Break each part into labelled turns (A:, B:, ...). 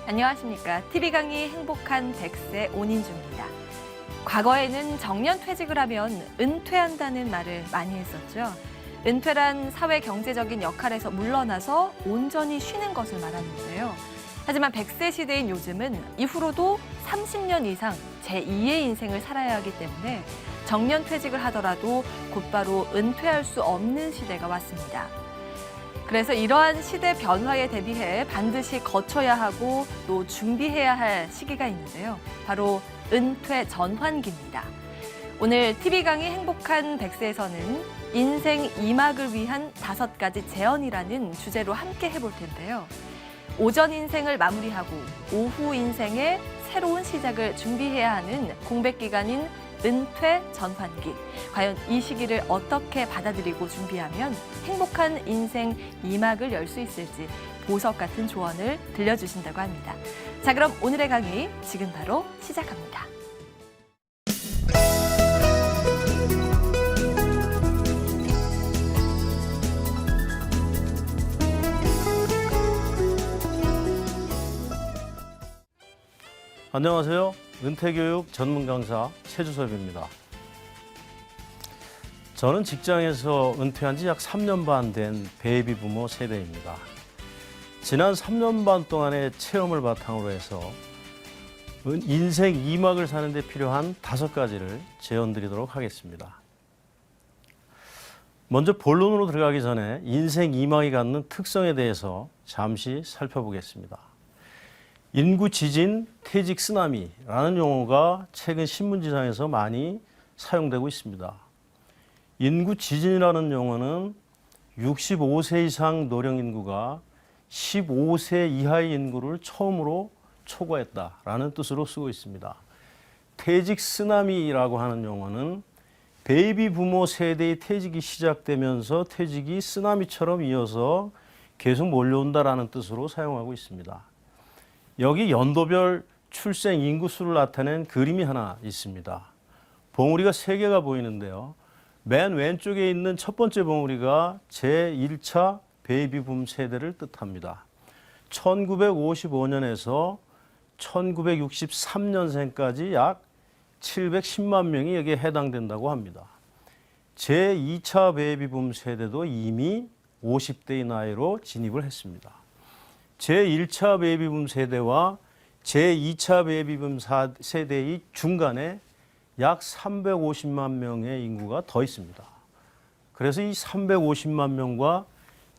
A: 안녕하십니까. TV 강의 행복한 100세 온인주입니다. 과거에는 정년퇴직을 하면 은퇴한다는 말을 많이 했었죠. 은퇴란 사회 경제적인 역할에서 물러나서 온전히 쉬는 것을 말하는데요. 하지만 100세 시대인 요즘은 이후로도 30년 이상 제2의 인생을 살아야 하기 때문에 정년퇴직을 하더라도 곧바로 은퇴할 수 없는 시대가 왔습니다. 그래서 이러한 시대 변화에 대비해 반드시 거쳐야 하고 또 준비해야 할 시기가 있는데요. 바로 은퇴 전환기입니다. 오늘 TV 강의 행복한 100세에서는 인생 2막을 위한 5가지 제언이라는 주제로 함께 해볼 텐데요. 오전 인생을 마무리하고 오후 인생의 새로운 시작을 준비해야 하는 공백 기간인 은퇴 전환기. 과연 이 시기를 어떻게 받아들이고 준비하면 행복한 인생 2막을 열 수 있을지 보석 같은 조언을 들려주신다고 합니다. 자, 그럼 오늘의 강의 지금 바로 시작합니다.
B: 안녕하세요. 은퇴교육 전문 강사 최주섭입니다. 저는 직장에서 은퇴한 지 약 3년 반 된 베이비 부모 세대입니다. 지난 3년 반 동안의 체험을 바탕으로 해서 인생 2막을 사는 데 필요한 5가지를 제언드리도록 하겠습니다. 먼저 본론으로 들어가기 전에 인생 2막이 갖는 특성에 대해서 잠시 살펴보겠습니다. 인구 지진, 퇴직 쓰나미라는 용어가 최근 신문지상에서 많이 사용되고 있습니다. 인구 지진이라는 용어는 65세 이상 노령 인구가 15세 이하의 인구를 처음으로 초과했다라는 뜻으로 쓰고 있습니다. 퇴직 쓰나미라고 하는 용어는 베이비 부모 세대의 퇴직이 시작되면서 퇴직이 쓰나미처럼 이어서 계속 몰려온다라는 뜻으로 사용하고 있습니다. 여기 연도별 출생 인구수를 나타낸 그림이 하나 있습니다. 봉우리가 3개가 보이는데요. 맨 왼쪽에 있는 첫 번째 봉우리가 제1차 베이비붐 세대를 뜻합니다. 1955년에서 1963년생까지 약 710만 명이 여기에 해당된다고 합니다. 제2차 베이비붐 세대도 이미 50대의 나이로 진입을 했습니다. 제1차 베이비붐 세대와 제2차 베이비붐 세대의 중간에 약 350만 명의 인구가 더 있습니다. 그래서 이 350만 명과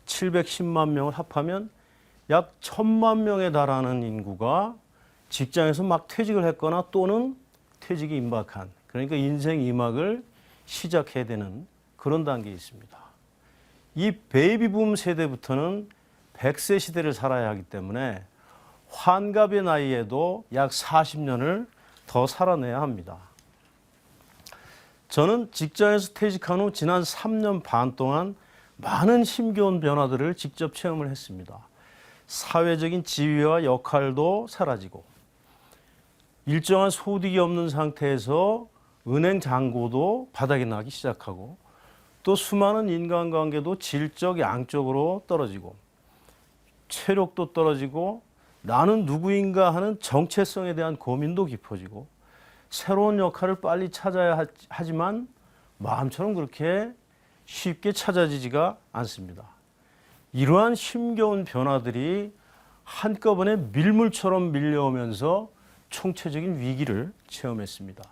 B: 710만 명을 합하면 약 1000만 명에 달하는 인구가 직장에서 막 퇴직을 했거나 또는 퇴직이 임박한, 그러니까 인생 2막을 시작해야 되는 그런 단계에 있습니다. 이 베이비붐 세대부터는 100세 시대를 살아야 하기 때문에 환갑의 나이에도 약 40년을 더 살아내야 합니다. 저는 직장에서 퇴직한 후 지난 3년 반 동안 많은 힘겨운 변화들을 직접 체험을 했습니다. 사회적인 지위와 역할도 사라지고 일정한 소득이 없는 상태에서 은행 잔고도 바닥이 나기 시작하고 또 수많은 인간관계도 질적, 양적으로 떨어지고 체력도 떨어지고 나는 누구인가 하는 정체성에 대한 고민도 깊어지고 새로운 역할을 빨리 찾아야 하지만 마음처럼 그렇게 쉽게 찾아지지가 않습니다. 이러한 힘겨운 변화들이 한꺼번에 밀물처럼 밀려오면서 총체적인 위기를 체험했습니다.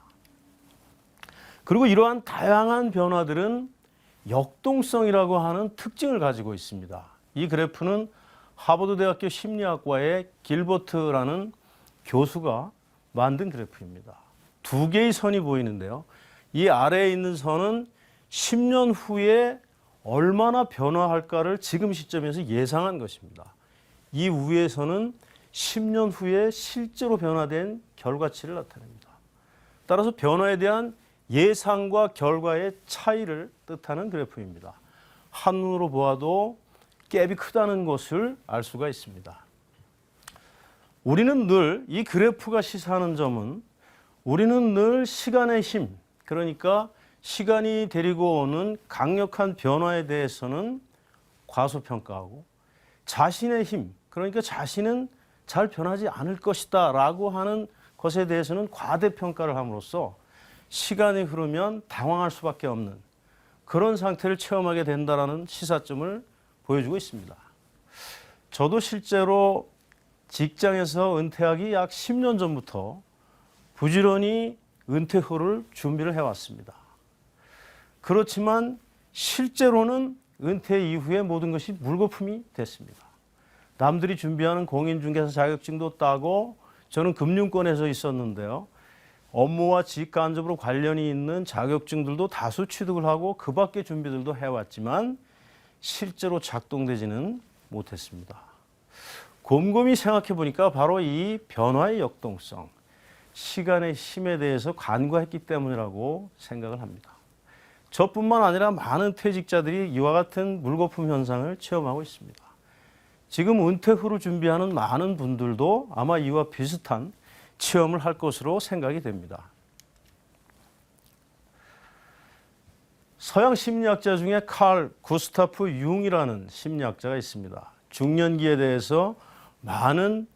B: 그리고 이러한 다양한 변화들은 역동성이라고 하는 특징을 가지고 있습니다. 이 그래프는 하버드 대학교 심리학과의 길버트라는 교수가 만든 그래프입니다. 2개의 선이 보이는데요. 이 아래에 있는 선은 10년 후에 얼마나 변화할까를 지금 시점에서 예상한 것입니다. 이 위의 선은 10년 후에 실제로 변화된 결과치를 나타냅니다. 따라서 변화에 대한 예상과 결과의 차이를 뜻하는 그래프입니다. 한눈으로 보아도 갭이 크다는 것을 알 수가 있습니다. 우리는 늘 이 그래프가 시사하는 점은 우리는 늘 시간의 힘, 그러니까 시간이 데리고 오는 강력한 변화에 대해서는 과소평가하고 자신의 힘, 그러니까 자신은 잘 변하지 않을 것이다 라고 하는 것에 대해서는 과대평가를 함으로써 시간이 흐르면 당황할 수밖에 없는 그런 상태를 체험하게 된다는 시사점을 보여주고 있습니다. 저도 실제로 직장에서 은퇴하기 약 10년 전부터 부지런히 은퇴 후를 준비를 해왔습니다. 그렇지만 실제로는 은퇴 이후에 모든 것이 물거품이 됐습니다. 남들이 준비하는 공인중개사 자격증도 따고 저는 금융권에서 있었는데요. 업무와 직 간접으로 관련이 있는 자격증들도 다수 취득을 하고 그 밖의 준비들도 해왔지만 실제로 작동되지는 못했습니다. 곰곰이 생각해 보니까 바로 이 변화의 역동성, 시간의 힘에 대해서 간과했기 때문이라고 생각을 합니다. 저뿐만 아니라 많은 퇴직자들이 이와 같은 물거품 현상을 체험하고 있습니다. 지금 은퇴 후를 준비하는 많은 분들도 아마 이와 비슷한 체험을 할 것으로 생각이 됩니다. 서양 심리학자 중에 칼 구스타프 융이라는 심리학자가 있습니다. 중년기에 대해서 많은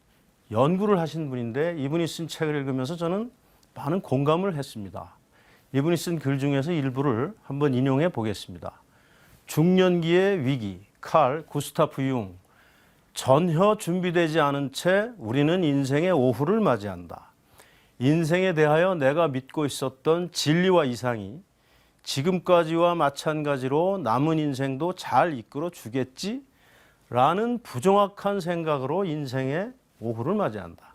B: 연구를 하신 분인데 이분이 쓴 책을 읽으면서 저는 많은 공감을 했습니다. 이분이 쓴 글 중에서 일부를 한번 인용해 보겠습니다. 중년기의 위기, 칼 구스타프 융. 전혀 준비되지 않은 채 우리는 인생의 오후를 맞이한다. 인생에 대하여 내가 믿고 있었던 진리와 이상이 지금까지와 마찬가지로 남은 인생도 잘 이끌어 주겠지? 라는 부정확한 생각으로 인생의 오후를 맞이한다.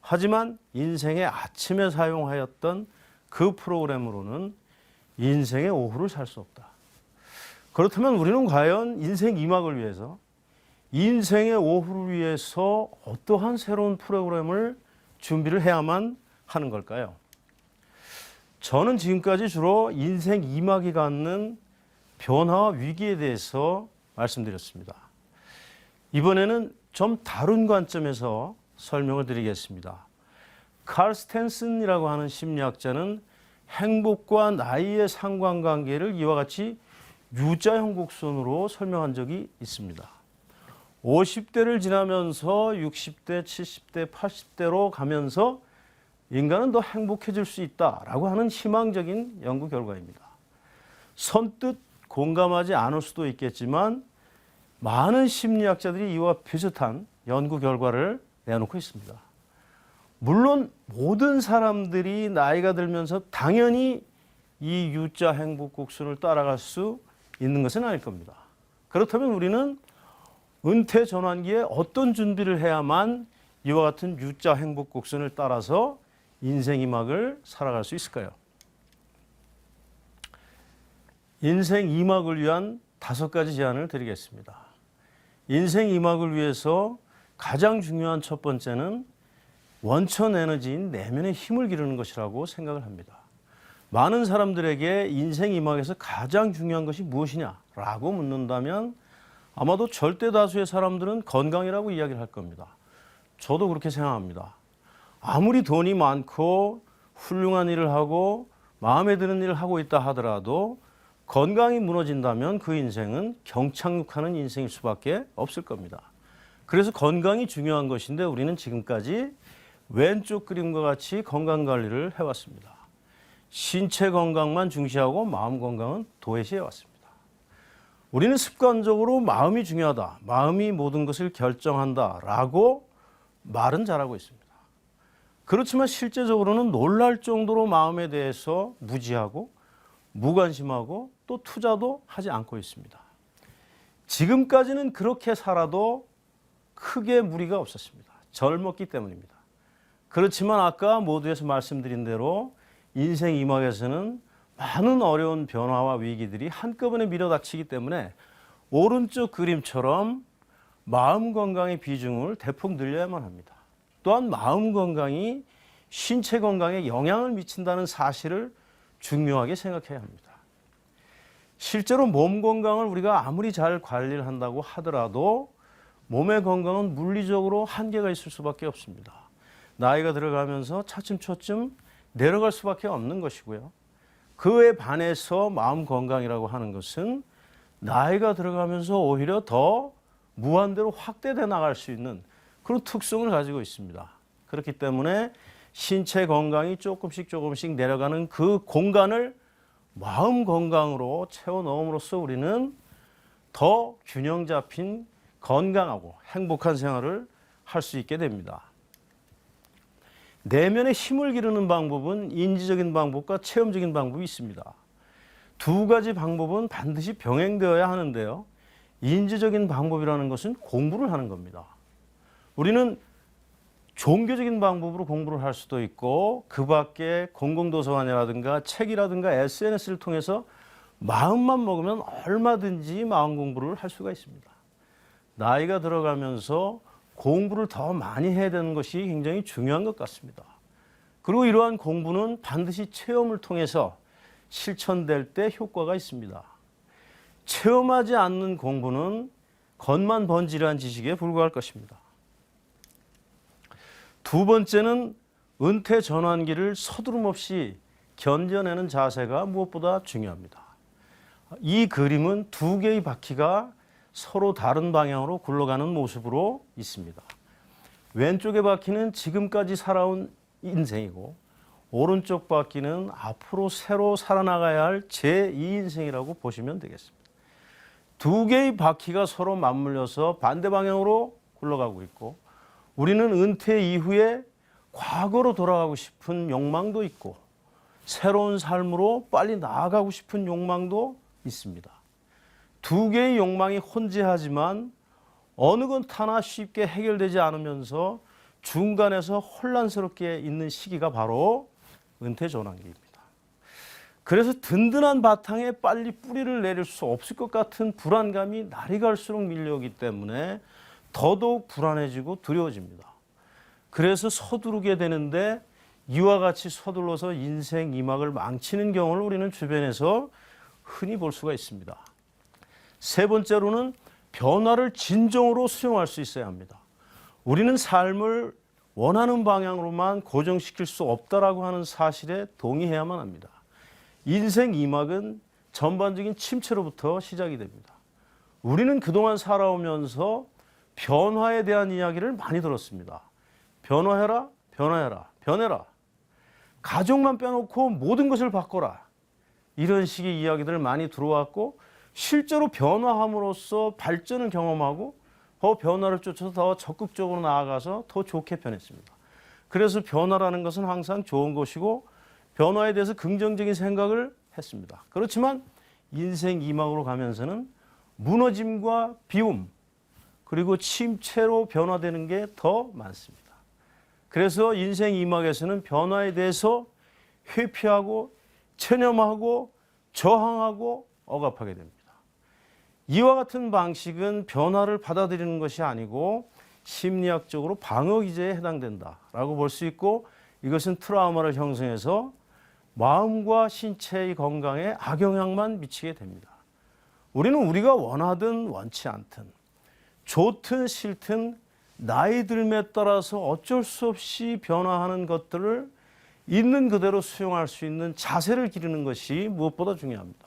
B: 하지만 인생의 아침에 사용하였던 그 프로그램으로는 인생의 오후를 살 수 없다. 그렇다면 우리는 과연 인생 2막을 위해서 인생의 오후를 위해서 어떠한 새로운 프로그램을 준비를 해야만 하는 걸까요? 저는 지금까지 주로 인생 2막이 갖는 변화와 위기에 대해서 말씀드렸습니다. 이번에는 좀 다른 관점에서 설명을 드리겠습니다. 칼 스탠슨이라고 하는 심리학자는 행복과 나이의 상관관계를 이와 같이 U자형 곡선으로 설명한 적이 있습니다. 50대를 지나면서 60대, 70대, 80대로 가면서 인간은 더 행복해질 수 있다라고 하는 희망적인 연구 결과입니다. 선뜻 공감하지 않을 수도 있겠지만 많은 심리학자들이 이와 비슷한 연구 결과를 내놓고 있습니다. 물론 모든 사람들이 나이가 들면서 당연히 이 U자 행복 곡선을 따라갈 수 있는 것은 아닐 겁니다. 그렇다면 우리는 은퇴 전환기에 어떤 준비를 해야만 이와 같은 U자 행복 곡선을 따라서 인생 2막을 살아갈 수 있을까요? 인생 2막을 위한 5가지 제안을 드리겠습니다. 인생 2막을 위해서 가장 중요한 첫 번째는 원천 에너지인 내면의 힘을 기르는 것이라고 생각을 합니다. 많은 사람들에게 인생 2막에서 가장 중요한 것이 무엇이냐라고 묻는다면 아마도 절대 다수의 사람들은 건강이라고 이야기를 할 겁니다. 저도 그렇게 생각합니다. 아무리 돈이 많고 훌륭한 일을 하고 마음에 드는 일을 하고 있다 하더라도 건강이 무너진다면 그 인생은 경착륙하는 인생일 수밖에 없을 겁니다. 그래서 건강이 중요한 것인데 우리는 지금까지 왼쪽 그림과 같이 건강관리를 해왔습니다. 신체 건강만 중시하고 마음 건강은 도외시해 왔습니다. 우리는 습관적으로 마음이 중요하다, 마음이 모든 것을 결정한다라고 말은 잘하고 있습니다. 그렇지만 실제적으로는 놀랄 정도로 마음에 대해서 무지하고 무관심하고 또 투자도 하지 않고 있습니다. 지금까지는 그렇게 살아도 크게 무리가 없었습니다. 젊었기 때문입니다. 그렇지만 아까 모두에서 말씀드린 대로 인생 2막에서는 많은 어려운 변화와 위기들이 한꺼번에 밀어닥치기 때문에 오른쪽 그림처럼 마음 건강의 비중을 대폭 늘려야만 합니다. 또한 마음 건강이 신체 건강에 영향을 미친다는 사실을 중요하게 생각해야 합니다. 실제로 몸 건강을 우리가 아무리 잘 관리를 한다고 하더라도 몸의 건강은 물리적으로 한계가 있을 수밖에 없습니다. 나이가 들어가면서 차츰차츰 내려갈 수밖에 없는 것이고요. 그에 반해서 마음 건강이라고 하는 것은 나이가 들어가면서 오히려 더 무한대로 확대돼 나갈 수 있는 그런 특성을 가지고 있습니다. 그렇기 때문에 신체 건강이 조금씩 내려가는 그 공간을 마음 건강으로 채워 넣음으로써 우리는 더 균형 잡힌 건강하고 행복한 생활을 할 수 있게 됩니다. 내면의 힘을 기르는 방법은 인지적인 방법과 체험적인 방법이 있습니다. 두 가지 방법은 반드시 병행되어야 하는데요. 인지적인 방법이라는 것은 공부를 하는 겁니다. 우리는 종교적인 방법으로 공부를 할 수도 있고 그 밖에 공공도서관이라든가 책이라든가 SNS를 통해서 마음만 먹으면 얼마든지 마음 공부를 할 수가 있습니다. 나이가 들어가면서 공부를 더 많이 해야 되는 것이 굉장히 중요한 것 같습니다. 그리고 이러한 공부는 반드시 체험을 통해서 실천될 때 효과가 있습니다. 체험하지 않는 공부는 겉만 번지르한 지식에 불과할 것입니다. 두 번째는 은퇴 전환기를 서두름 없이 견뎌내는 자세가 무엇보다 중요합니다. 이 그림은 두 개의 바퀴가 서로 다른 방향으로 굴러가는 모습으로 있습니다. 왼쪽의 바퀴는 지금까지 살아온 인생이고 오른쪽 바퀴는 앞으로 새로 살아나가야 할 제2인생이라고 보시면 되겠습니다. 두 개의 바퀴가 서로 맞물려서 반대 방향으로 굴러가고 있고 우리는 은퇴 이후에 과거로 돌아가고 싶은 욕망도 있고 새로운 삶으로 빨리 나아가고 싶은 욕망도 있습니다. 두 개의 욕망이 혼재하지만 어느 것 하나 쉽게 해결되지 않으면서 중간에서 혼란스럽게 있는 시기가 바로 은퇴 전환기입니다. 그래서 든든한 바탕에 빨리 뿌리를 내릴 수 없을 것 같은 불안감이 날이 갈수록 밀려오기 때문에 더더욱 불안해지고 두려워집니다. 그래서 서두르게 되는데 이와 같이 서둘러서 인생 2막을 망치는 경우를 우리는 주변에서 흔히 볼 수가 있습니다. 세 번째로는 변화를 진정으로 수용할 수 있어야 합니다. 우리는 삶을 원하는 방향으로만 고정시킬 수 없다라고 하는 사실에 동의해야만 합니다. 인생 2막은 전반적인 침체로부터 시작이 됩니다. 우리는 그동안 살아오면서 변화에 대한 이야기를 많이 들었습니다. 변화해라, 변화해라, 변해라. 가족만 빼놓고 모든 것을 바꿔라. 이런 식의 이야기들을 많이 들어왔고 실제로 변화함으로써 발전을 경험하고 더 변화를 쫓아서 더 적극적으로 나아가서 더 좋게 변했습니다. 그래서 변화라는 것은 항상 좋은 것이고 변화에 대해서 긍정적인 생각을 했습니다. 그렇지만 인생 2막으로 가면서는 무너짐과 비움 그리고 침체로 변화되는 게 더 많습니다. 그래서 인생 2막에서는 변화에 대해서 회피하고 체념하고 저항하고 억압하게 됩니다. 이와 같은 방식은 변화를 받아들이는 것이 아니고 심리학적으로 방어 기제에 해당된다라고 볼 수 있고 이것은 트라우마를 형성해서 마음과 신체의 건강에 악영향만 미치게 됩니다. 우리는 우리가 원하든 원치 않든 좋든 싫든 나이 들에 따라서 어쩔 수 없이 변화하는 것들을 있는 그대로 수용할 수 있는 자세를 기르는 것이 무엇보다 중요합니다.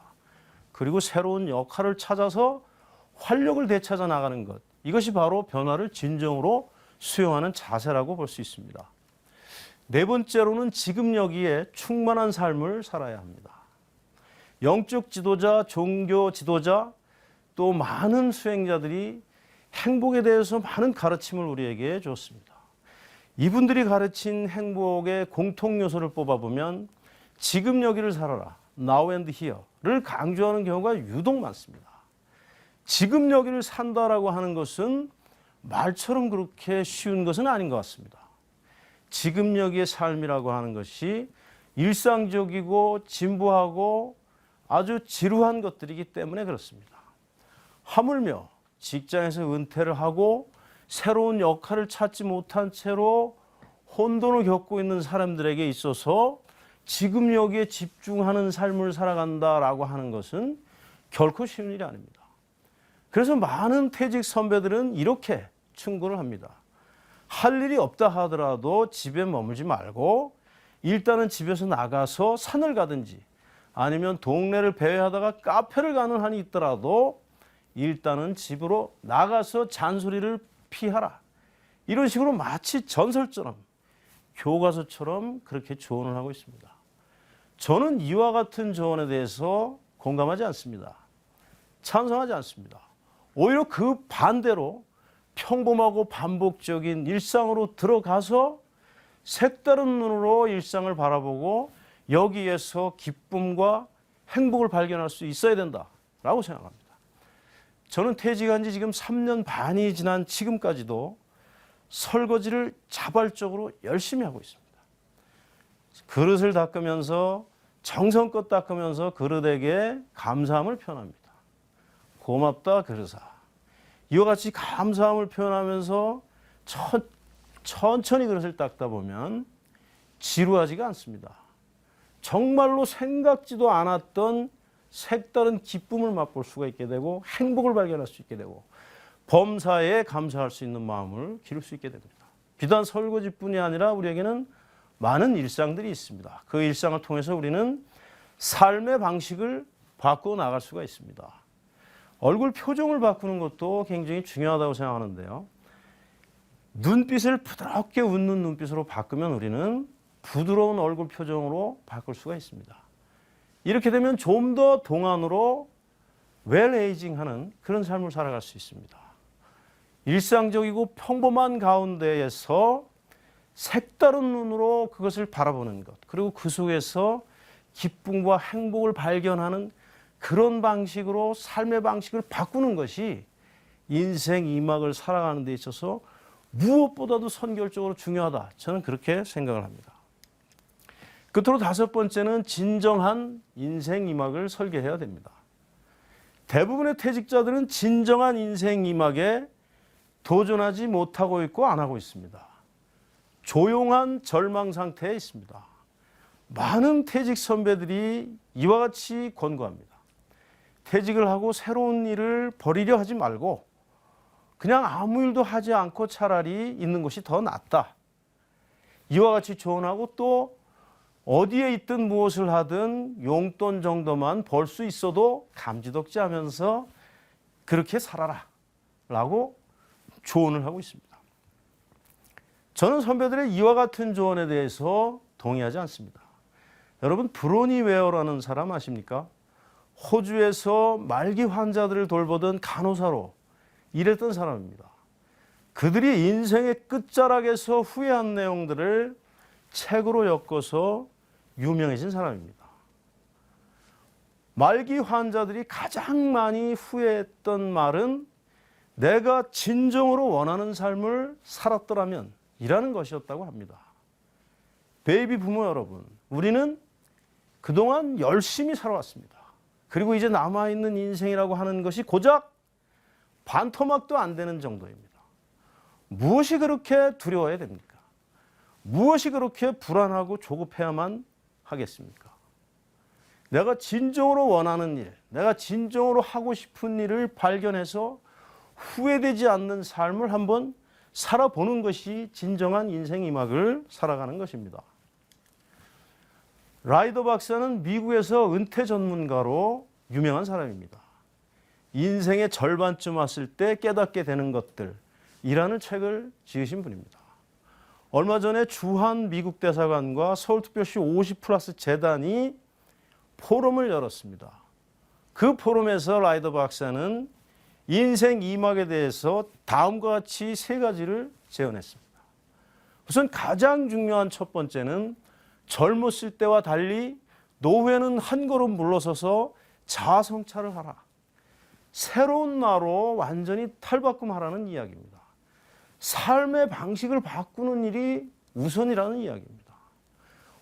B: 그리고 새로운 역할을 찾아서 활력을 되찾아 나가는 것. 이것이 바로 변화를 진정으로 수용하는 자세라고 볼 수 있습니다. 네 번째로는 지금 여기에 충만한 삶을 살아야 합니다. 영적 지도자, 종교 지도자, 또 많은 수행자들이 행복에 대해서 많은 가르침을 우리에게 줬습니다. 이분들이 가르친 행복의 공통 요소를 뽑아보면 지금 여기를 살아라, now and here를 강조하는 경우가 유독 많습니다. 지금 여기를 산다라고 하는 것은 말처럼 그렇게 쉬운 것은 아닌 것 같습니다. 지금 여기의 삶이라고 하는 것이 일상적이고 진부하고 아주 지루한 것들이기 때문에 그렇습니다. 하물며 직장에서 은퇴를 하고 새로운 역할을 찾지 못한 채로 혼돈을 겪고 있는 사람들에게 있어서 지금 여기에 집중하는 삶을 살아간다라고 하는 것은 결코 쉬운 일이 아닙니다. 그래서 많은 퇴직 선배들은 이렇게 충고를 합니다. 할 일이 없다 하더라도 집에 머물지 말고 일단은 집에서 나가서 산을 가든지 아니면 동네를 배회하다가 카페를 가는 한이 있더라도 일단은 집으로 나가서 잔소리를 피하라. 이런 식으로 마치 전설처럼 교과서처럼 그렇게 조언을 하고 있습니다. 저는 이와 같은 조언에 대해서 공감하지 않습니다. 찬성하지 않습니다. 오히려 그 반대로 평범하고 반복적인 일상으로 들어가서 색다른 눈으로 일상을 바라보고 여기에서 기쁨과 행복을 발견할 수 있어야 된다라고 생각합니다. 저는 퇴직한 지 지금 3년 반이 지난 지금까지도 설거지를 자발적으로 열심히 하고 있습니다. 그릇을 닦으면서 정성껏 닦으면서 그릇에게 감사함을 표현합니다. 고맙다 그릇아. 이와 같이 감사함을 표현하면서 천천히 그릇을 닦다 보면 지루하지가 않습니다. 정말로 생각지도 않았던 색다른 기쁨을 맛볼 수가 있게 되고 행복을 발견할 수 있게 되고 범사에 감사할 수 있는 마음을 기를 수 있게 됩니다. 비단 설거지뿐이 아니라 우리에게는 많은 일상들이 있습니다. 그 일상을 통해서 우리는 삶의 방식을 바꾸어 나갈 수가 있습니다. 얼굴 표정을 바꾸는 것도 굉장히 중요하다고 생각하는데요. 눈빛을 부드럽게 웃는 눈빛으로 바꾸면 우리는 부드러운 얼굴 표정으로 바꿀 수가 있습니다. 이렇게 되면 좀 더 동안으로 웰에이징하는 그런 삶을 살아갈 수 있습니다. 일상적이고 평범한 가운데에서 색다른 눈으로 그것을 바라보는 것, 그리고 그 속에서 기쁨과 행복을 발견하는 그런 방식으로 삶의 방식을 바꾸는 것이 인생 2막을 살아가는 데 있어서 무엇보다도 선결적으로 중요하다. 저는 그렇게 생각을 합니다. 끝으로 5번째는 진정한 인생 2막을 설계해야 됩니다. 대부분의 퇴직자들은 진정한 인생 2막에 도전하지 못하고 있고 안 하고 있습니다. 조용한 절망 상태에 있습니다. 많은 퇴직 선배들이 이와 같이 권고합니다. 퇴직을 하고 새로운 일을 벌이려 하지 말고 그냥 아무 일도 하지 않고 차라리 있는 것이 더 낫다. 이와 같이 조언하고 또 어디에 있든 무엇을 하든 용돈 정도만 벌 수 있어도 감지덕지 하면서 그렇게 살아라 라고 조언을 하고 있습니다. 저는 선배들의 이와 같은 조언에 대해서 동의하지 않습니다. 여러분 브로니 웨어라는 사람 아십니까? 호주에서 말기 환자들을 돌보던 간호사로 일했던 사람입니다. 그들이 인생의 끝자락에서 후회한 내용들을 책으로 엮어서 유명해진 사람입니다. 말기 환자들이 가장 많이 후회했던 말은 내가 진정으로 원하는 삶을 살았더라면 이라는 것이었다고 합니다. 베이비 부모 여러분, 우리는 그동안 열심히 살아왔습니다. 그리고 이제 남아있는 인생이라고 하는 것이 고작 반토막도 안 되는 정도입니다. 무엇이 그렇게 두려워야 됩니까? 무엇이 그렇게 불안하고 조급해야만 하겠습니까? 내가 진정으로 원하는 일, 내가 진정으로 하고 싶은 일을 발견해서 후회되지 않는 삶을 한번 살아보는 것이 진정한 인생 2막을 살아가는 것입니다. 라이더 박사는 미국에서 은퇴 전문가로 유명한 사람입니다. 인생의 절반쯤 왔을 때 깨닫게 되는 것들이라는 책을 지으신 분입니다. 얼마 전에 주한 미국 대사관과 서울특별시 50플러스 재단이 포럼을 열었습니다. 그 포럼에서 라이더 박사는 인생 2막에 대해서 다음과 같이 3가지를 제언했습니다. 우선 가장 중요한 첫 번째는 젊었을 때와 달리 노후에는 한 걸음 물러서서 자아성찰을 하라. 새로운 나로 완전히 탈바꿈하라는 이야기입니다. 삶의 방식을 바꾸는 일이 우선이라는 이야기입니다.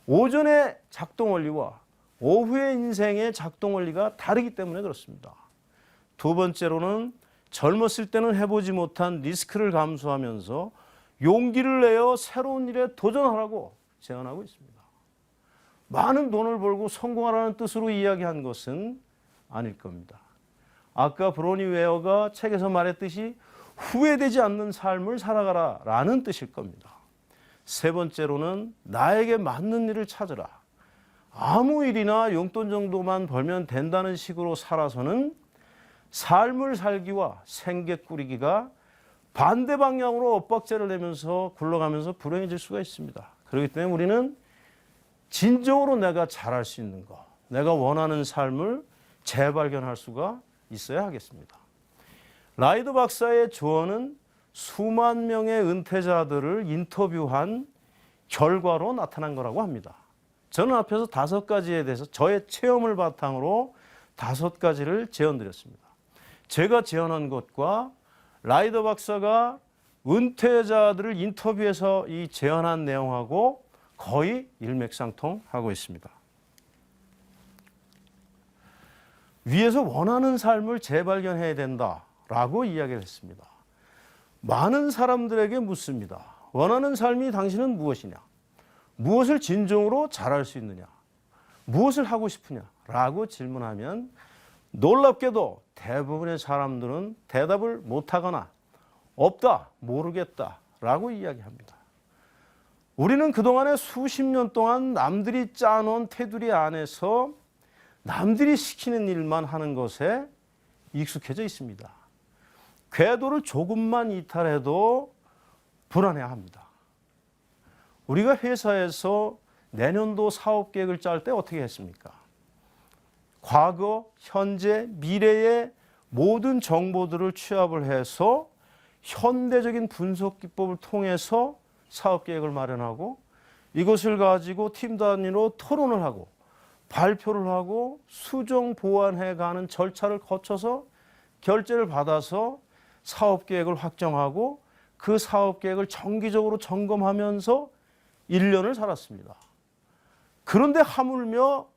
B: 오전의 작동 원리와 오후의 인생의 작동 원리가 다르기 때문에 그렇습니다. 두 번째로는 젊었을 때는 해보지 못한 리스크를 감수하면서 용기를 내어 새로운 일에 도전하라고 제안하고 있습니다. 많은 돈을 벌고 성공하라는 뜻으로 이야기한 것은 아닐 겁니다. 아까 브로니 웨어가 책에서 말했듯이 후회되지 않는 삶을 살아가라 라는 뜻일 겁니다. 세 번째로는 나에게 맞는 일을 찾으라. 아무 일이나 용돈 정도만 벌면 된다는 식으로 살아서는 삶을 살기와 생계 꾸리기가 반대 방향으로 엇박자를 내면서 굴러가면서 불행해질 수가 있습니다. 그렇기 때문에 우리는 진정으로 내가 잘할 수 있는 것, 내가 원하는 삶을 재발견할 수가 있어야 하겠습니다. 라이더 박사의 조언은 수만 명의 은퇴자들을 인터뷰한 결과로 나타난 거라고 합니다. 저는 앞에서 5가지에 대해서 저의 체험을 바탕으로 5가지를 제언드렸습니다. 제가 제언한 것과 라이더 박사가 은퇴자들을 인터뷰해서 이 제언한 내용하고 거의 일맥상통하고 있습니다. 위에서 원하는 삶을 재발견해야 된다라고 이야기를 했습니다. 많은 사람들에게 묻습니다. 원하는 삶이 당신은 무엇이냐? 무엇을 진정으로 잘할 수 있느냐? 무엇을 하고 싶으냐? 라고 질문하면 놀랍게도 대부분의 사람들은 대답을 못하거나 없다, 모르겠다 라고 이야기합니다. 우리는 그동안에 수십 년 동안 남들이 짜놓은 테두리 안에서 남들이 시키는 일만 하는 것에 익숙해져 있습니다. 궤도를 조금만 이탈해도 불안해합니다. 우리가 회사에서 내년도 사업 계획을 짤 때 어떻게 했습니까? 과거, 현재, 미래의 모든 정보들을 취합을 해서 현대적인 분석 기법을 통해서 사업 계획을 마련하고 이것을 가지고 팀 단위로 토론을 하고 발표를 하고 수정 보완해 가는 절차를 거쳐서 결제를 받아서 사업 계획을 확정하고 그 사업 계획을 정기적으로 점검하면서 1년을 살았습니다. 그런데 하물며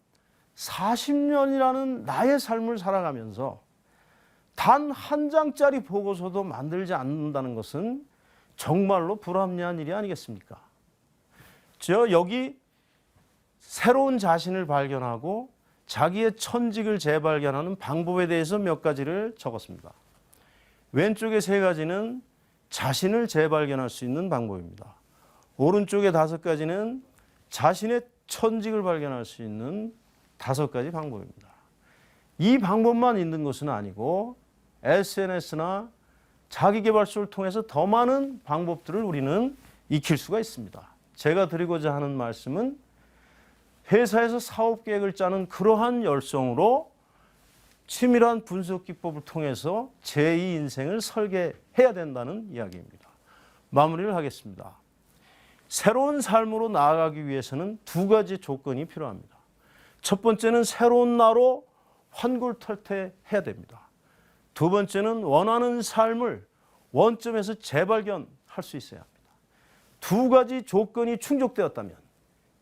B: 40년이라는 나의 삶을 살아가면서 단 한 장짜리 보고서도 만들지 않는다는 것은 정말로 불합리한 일이 아니겠습니까? 여기 새로운 자신을 발견하고 자기의 천직을 재발견하는 방법에 대해서 몇 가지를 적었습니다. 왼쪽의 3가지는 자신을 재발견할 수 있는 방법입니다. 오른쪽의 5가지는 자신의 천직을 발견할 수 있는 5가지 방법입니다. 이 방법만 있는 것은 아니고 SNS나 자기계발서를 통해서 더 많은 방법들을 우리는 익힐 수가 있습니다. 제가 드리고자 하는 말씀은 회사에서 사업 계획을 짜는 그러한 열성으로 치밀한 분석 기법을 통해서 제2 인생을 설계해야 된다는 이야기입니다. 마무리를 하겠습니다. 새로운 삶으로 나아가기 위해서는 2가지 조건이 필요합니다. 첫 번째는 새로운 나로 환골탈태해야 됩니다. 2번째는 원하는 삶을 원점에서 재발견할 수 있어야 합니다. 2가지 조건이 충족되었다면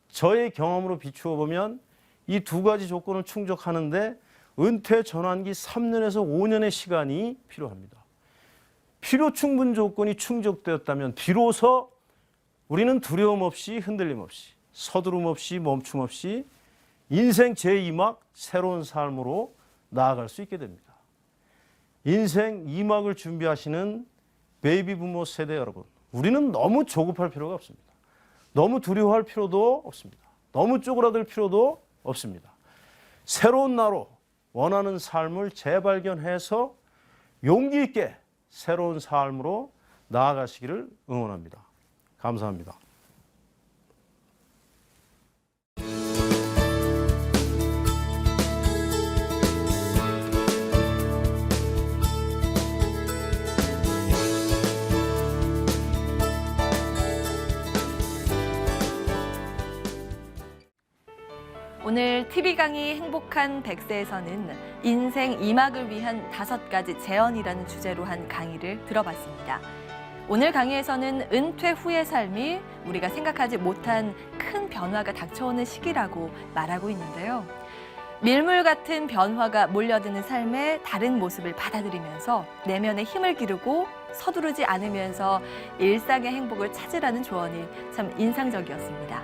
B: 저의 경험으로 비추어 보면 이 2가지 조건을 충족하는데 은퇴 전환기 3년에서 5년의 시간이 필요합니다. 필요 충분 조건이 충족되었다면 비로소 우리는 두려움 없이 흔들림 없이 서두름 없이 멈춤 없이 인생 제2막 새로운 삶으로 나아갈 수 있게 됩니다. 인생 2막을 준비하시는 베이비 부모 세대 여러분, 우리는 너무 조급할 필요가 없습니다. 너무 두려워할 필요도 없습니다. 너무 쪼그라들 필요도 없습니다. 새로운 나로 원하는 삶을 재발견해서 용기 있게 새로운 삶으로 나아가시기를 응원합니다. 감사합니다.
A: 오늘 TV 강의 행복한 100세에서는 인생 2막을 위한 5가지 제언이라는 주제로 한 강의를 들어봤습니다. 오늘 강의에서는 은퇴 후의 삶이 우리가 생각하지 못한 큰 변화가 닥쳐오는 시기라고 말하고 있는데요. 밀물 같은 변화가 몰려드는 삶의 다른 모습을 받아들이면서 내면의 힘을 기르고 서두르지 않으면서 일상의 행복을 찾으라는 조언이 참 인상적이었습니다.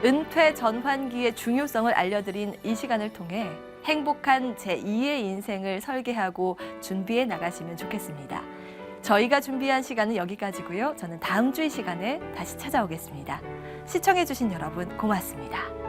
A: 은퇴 전환기의 중요성을 알려드린 이 시간을 통해 행복한 제2의 인생을 설계하고 준비해 나가시면 좋겠습니다. 저희가 준비한 시간은 여기까지고요. 저는 다음 주 이 시간에 다시 찾아오겠습니다. 시청해주신 여러분 고맙습니다.